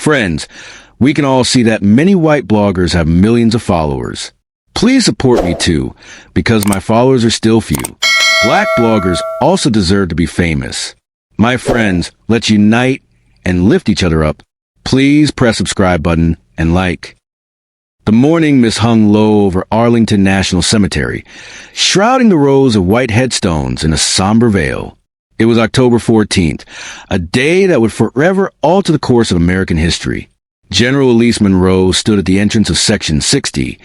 Friends, we can all see that many white bloggers have millions of followers. Please support me too, because my followers are still few. Black bloggers also deserve to be famous. My friends, let's unite and lift each other up. Please press subscribe button and like. The morning mist hung low over Arlington National Cemetery, shrouding the rows of white headstones in a somber veil. It was October 14th, a day that would forever alter the course of American history. General Elise Monroe stood at the entrance of Section 60,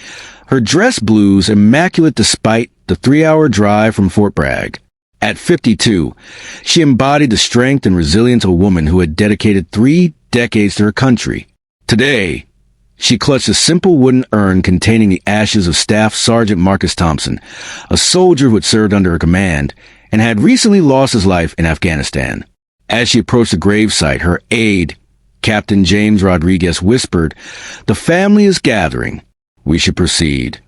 her dress blues immaculate despite the 3-hour drive from Fort Bragg. At 52, she embodied the strength and resilience of a woman who had dedicated 3 decades to her country. Today, she clutched a simple wooden urn containing the ashes of Staff Sergeant Marcus Thompson, a soldier who had served under her command and had recently lost his life in Afghanistan. As she approached the gravesite, her aide, Captain James Rodriguez, whispered, "The family is gathering. We should proceed."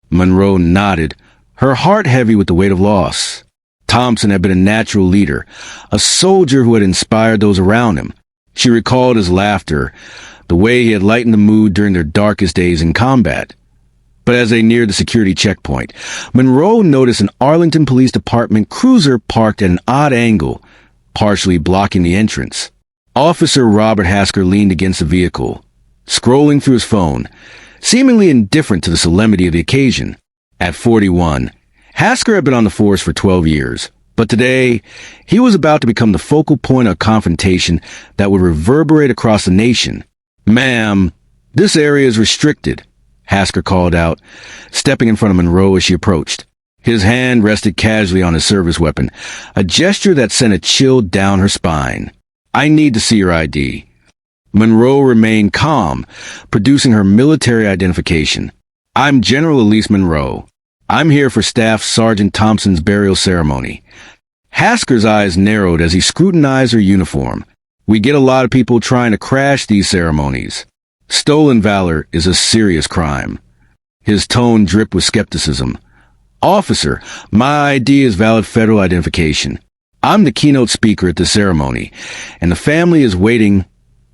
Monroe nodded, her heart heavy with the weight of loss. Thompson had been a natural leader, a soldier who had inspired those around him. She recalled his laughter, the way he had lightened the mood during their darkest days in combat. But as they neared the security checkpoint, Monroe noticed an Arlington Police Department cruiser parked at an odd angle, partially blocking the entrance. Officer Robert Hasker leaned against the vehicle, scrolling through his phone, seemingly indifferent to the solemnity of the occasion. At 41, Hasker had been on the force for 12 years, but today, he was about to become the focal point of a confrontation that would reverberate across the nation. "Ma'am, this area is restricted," Hasker called out, stepping in front of Monroe as she approached. His hand rested casually on his service weapon, a gesture that sent a chill down her spine. "I need to see your ID." Monroe remained calm, producing her military identification. "I'm General Elise Monroe. I'm here for Staff Sergeant Thompson's burial ceremony." Hasker's eyes narrowed as he scrutinized her uniform. "We get a lot of people trying to crash these ceremonies. Stolen valor is a serious crime." His tone dripped with skepticism. "Officer, my ID is valid federal identification. I'm the keynote speaker at the ceremony, and the family is waiting,"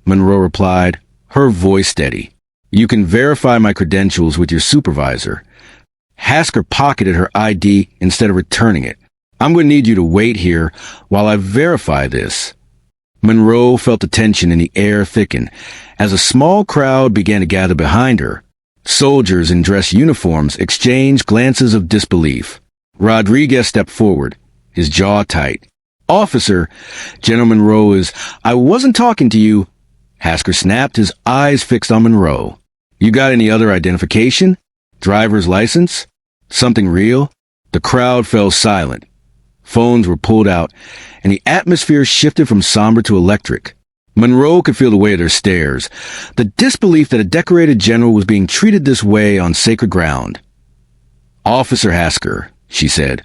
Monroe replied, her voice steady. "You can verify my credentials with your supervisor." Hasker pocketed her ID instead of returning it. "I'm going to need you to wait here while I verify this." Monroe felt the tension in the air thicken as a small crowd began to gather behind her. Soldiers in dress uniforms exchanged glances of disbelief. Rodriguez stepped forward, his jaw tight. "Officer, General Monroe is—" "I wasn't talking to you," Hasker snapped, his eyes fixed on Monroe. "You got any other identification? Driver's license? Something real?" The crowd fell silent. Phones were pulled out, and the atmosphere shifted from somber to electric. Monroe could feel the weight of their stares, the disbelief that a decorated general was being treated this way on sacred ground. "Officer Hasker," she said,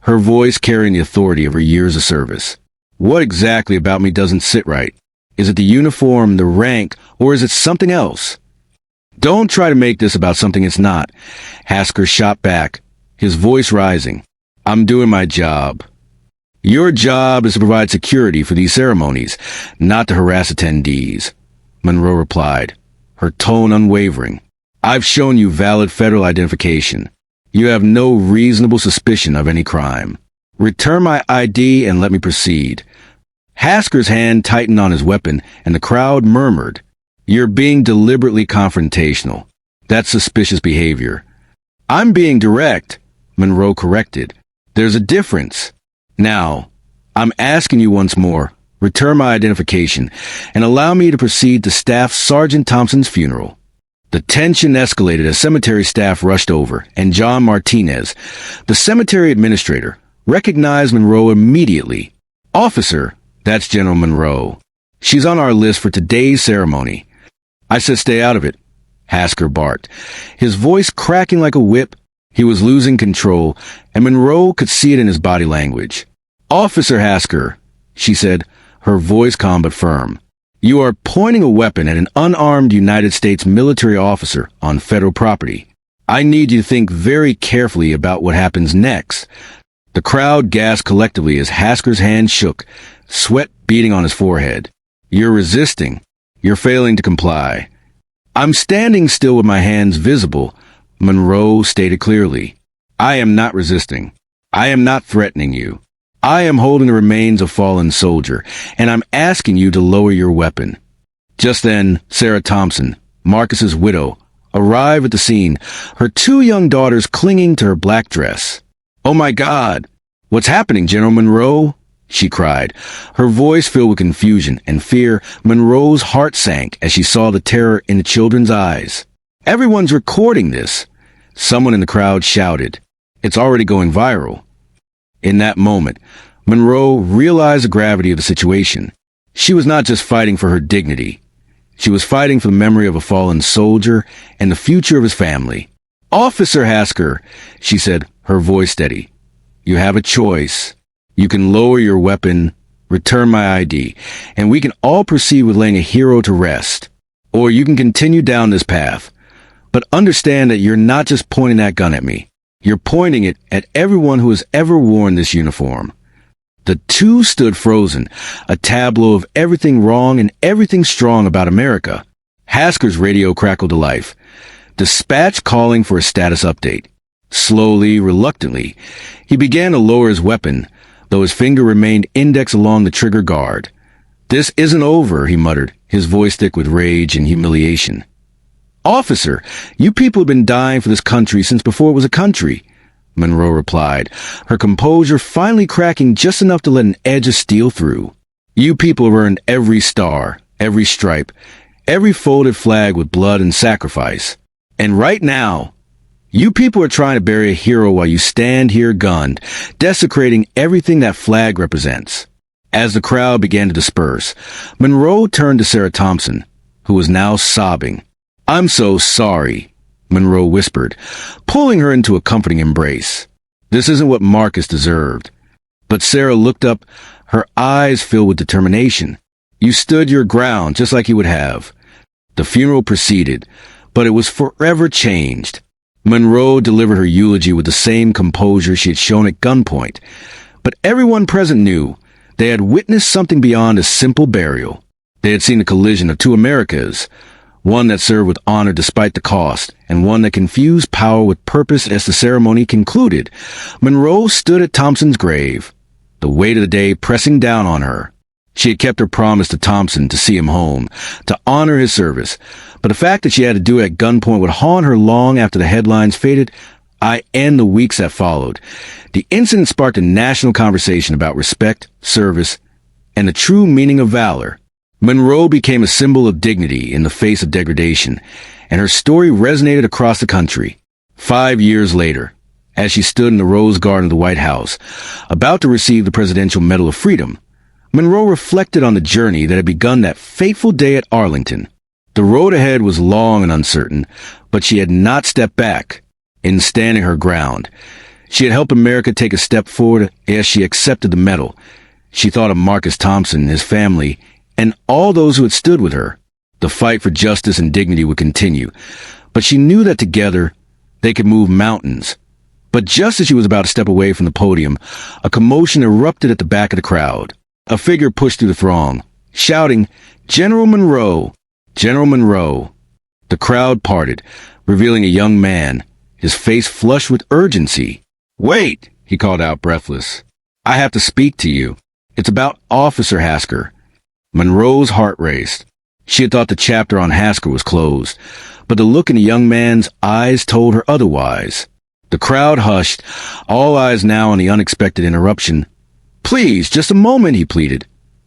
her voice carrying the authority of her years of service. "What exactly about me doesn't sit right? Is it the uniform, the rank, or is it something else?" "Don't try to make this about something it's not," Hasker shot back, his voice rising. "I'm doing my job. Your job is to provide security for these ceremonies, not to harass attendees," Monroe replied, her tone unwavering. "I've shown you valid federal identification. You have no reasonable suspicion of any crime. Return my ID and let me proceed." Hasker's hand tightened on his weapon, and the crowd murmured. "You're being deliberately confrontational. That's suspicious behavior." "I'm being direct," Monroe corrected. "There's a difference. Now, I'm asking you once more, return my identification, and allow me to proceed to Staff Sergeant Thompson's funeral." The tension escalated as cemetery staff rushed over, and John Martinez, the cemetery administrator, recognized Monroe immediately. "Officer, that's General Monroe. She's on our list for today's ceremony." "I said stay out of it," Hasker barked, his voice cracking like a whip. He was losing control, and Monroe could see it in his body language. "Officer Hasker," she said, her voice calm but firm. "You are pointing a weapon at an unarmed United States military officer on federal property. I need you to think very carefully about what happens next." The crowd gasped collectively as Hasker's hand shook, sweat beading on his forehead. "You're resisting. You're failing to comply. I'm standing still with my hands visible, Monroe stated clearly. I am not resisting. I am not threatening you. I am holding the remains of a fallen soldier, and I'm asking you to lower your weapon. Just then, Sarah Thompson, Marcus's widow, arrived at the scene, her 2 young daughters clinging to her black dress. "Oh my God! What's happening, General Monroe?" she cried. Her voice filled with confusion and fear. Monroe's heart sank as she saw the terror in the children's eyes. "Everyone's recording this," someone in the crowd shouted. "It's already going viral." In that moment, Monroe realized the gravity of the situation. She was not just fighting for her dignity. She was fighting for the memory of a fallen soldier and the future of his family. "Officer Hasker," she said, her voice steady. "You have a choice. You can lower your weapon, return my ID, and we can all proceed with laying a hero to rest. Or you can continue down this path. But understand that you're not just pointing that gun at me. You're pointing it at everyone who has ever worn this uniform." The 2 stood frozen, a tableau of everything wrong and everything strong about America. Hasker's radio crackled to life. Dispatch calling for a status update. Slowly, reluctantly, he began to lower his weapon, though his finger remained indexed along the trigger guard. "This isn't over," he muttered, his voice thick with rage and humiliation. "Officer, you people have been dying for this country since before it was a country," Monroe replied, her composure finally cracking just enough to let an edge of steel through. "You people have earned every star, every stripe, every folded flag with blood and sacrifice. And right now, you people are trying to bury a hero while you stand here gunned, desecrating everything that flag represents." As the crowd began to disperse, Monroe turned to Sarah Thompson, who was now sobbing. "I'm so sorry," Monroe whispered, pulling her into a comforting embrace. "This isn't what Marcus deserved." But Sarah looked up, her eyes filled with determination. "You stood your ground just like he would have." The funeral proceeded, but it was forever changed. Monroe delivered her eulogy with the same composure she had shown at gunpoint. But everyone present knew they had witnessed something beyond a simple burial. They had seen a collision of 2 Americas, one that served with honor despite the cost, and one that confused power with purpose. As the ceremony concluded, Monroe stood at Thompson's grave, the weight of the day pressing down on her. She had kept her promise to Thompson to see him home, to honor his service, but the fact that she had to do it at gunpoint would haunt her long after the headlines faded, and the weeks that followed. The incident sparked a national conversation about respect, service, and the true meaning of valor. Monroe became a symbol of dignity in the face of degradation, and her story resonated across the country. 5 years later, as she stood in the Rose Garden of the White House, about to receive the Presidential Medal of Freedom, Monroe reflected on the journey that had begun that fateful day at Arlington. The road ahead was long and uncertain, but she had not stepped back. In standing her ground, she had helped America take a step forward as she accepted the medal. She thought of Marcus Thompson, his family, and all those who had stood with her. The fight for justice and dignity would continue, but she knew that together they could move mountains. But just as she was about to step away from the podium, a commotion erupted at the back of the crowd. A figure pushed through the throng, shouting, "General Monroe! General Monroe!" The crowd parted, revealing a young man, his face flushed with urgency. "Wait!" he called out, breathless. "I have to speak to you. It's about Officer Hasker." Monroe's heart raced. She had thought the chapter on Hasker was closed, but the look in the young man's eyes told her otherwise. The crowd hushed, all eyes now on the unexpected interruption. "Please, just a moment," he pleaded,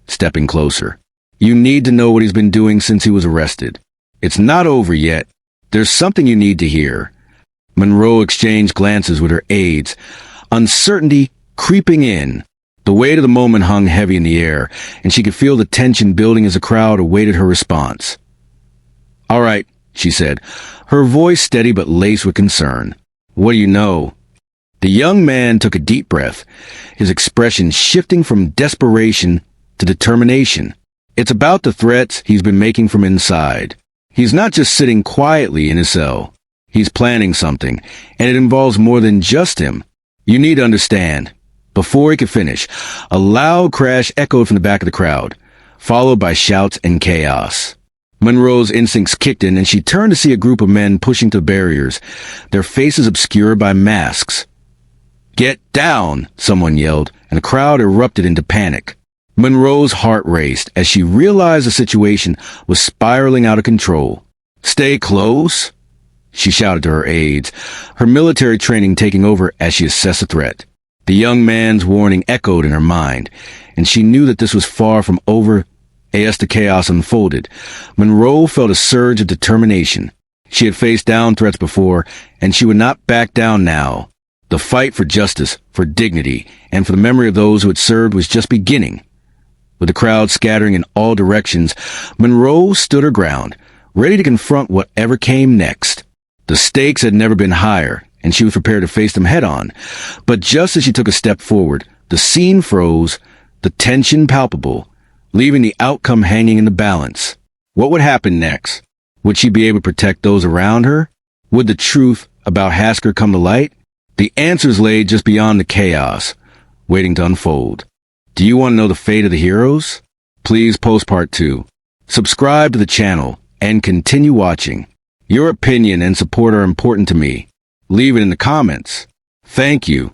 stepping closer. "You need to know what he's been doing since he was arrested. It's not over yet. There's something you need to hear." Monroe exchanged glances with her aides, uncertainty creeping in. The weight of the moment hung heavy in the air, and she could feel the tension building as the crowd awaited her response. "All right," she said, her voice steady but laced with concern. "What do you know?" The young man took a deep breath, his expression shifting from desperation to determination. "It's about the threats he's been making from inside. He's not just sitting quietly in his cell. He's planning something, and it involves more than just him. You need to understand." Before he could finish, a loud crash echoed from the back of the crowd, followed by shouts and chaos. Monroe's instincts kicked in, and she turned to see a group of men pushing to barriers, their faces obscured by masks. "Get down!" someone yelled, and the crowd erupted into panic. Monroe's heart raced as she realized the situation was spiraling out of control. "Stay close," she shouted to her aides, her military training taking over as she assessed the threat. The young man's warning echoed in her mind, and she knew that this was far from over. As the chaos unfolded, Monroe felt a surge of determination. She had faced down threats before, and she would not back down now. The fight for justice, for dignity, and for the memory of those who had served was just beginning. With the crowd scattering in all directions, Monroe stood her ground, ready to confront whatever came next. The stakes had never been higher, and she was prepared to face them head-on. But just as she took a step forward, the scene froze, the tension palpable, leaving the outcome hanging in the balance. What would happen next? Would she be able to protect those around her? Would the truth about Hasker come to light? The answers lay just beyond the chaos, waiting to unfold. Do you want to know the fate of the heroes? Please post part 2. Subscribe to the channel and continue watching. Your opinion and support are important to me. Leave it in the comments. Thank you.